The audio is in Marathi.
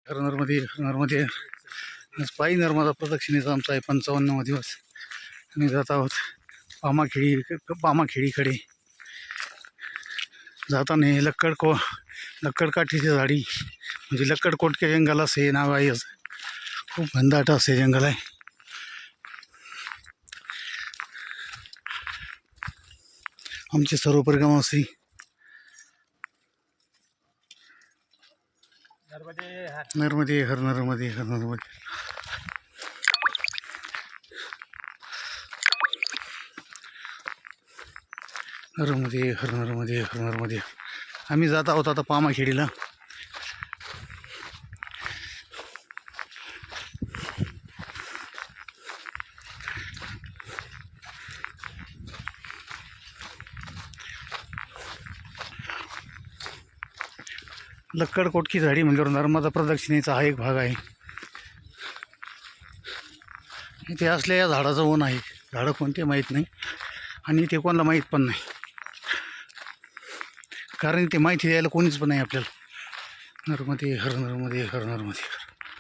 नर्मदे आज पायी नर्मदा प्रदक्षिणेचा आमचा आहे 55वा दिवस. आम्ही जात आहोत पामाखेडीकडे. जाताना हे लक्कडकाठीची झाडी म्हणजे लक्कडकोटके जंगल असं हे नाव आहे. खूप घनदाट असे जंगल आहे. आमचे सर्व परिक्रमावासी नर्मदे हर नर्मदे हर नर्मदे. नर्मदे हर नर्मदे हर नर्मदे. आम्ही जात आहोत आता पामाखेडीला. लक्कडकोटकी झाडी म्हणजे नर्मदा प्रदक्षिणेचा हा एक भाग आहे. इथे असल्या या झाडाचं वन आहे. झाडं कोणते माहीत नाही आणि ते कोणाला माहीत पण नाही, कारण ते माहिती द्यायला कोणीच पण नाही आपल्याला. नर्मदे हर नर्मदे हर नर्मदे हर.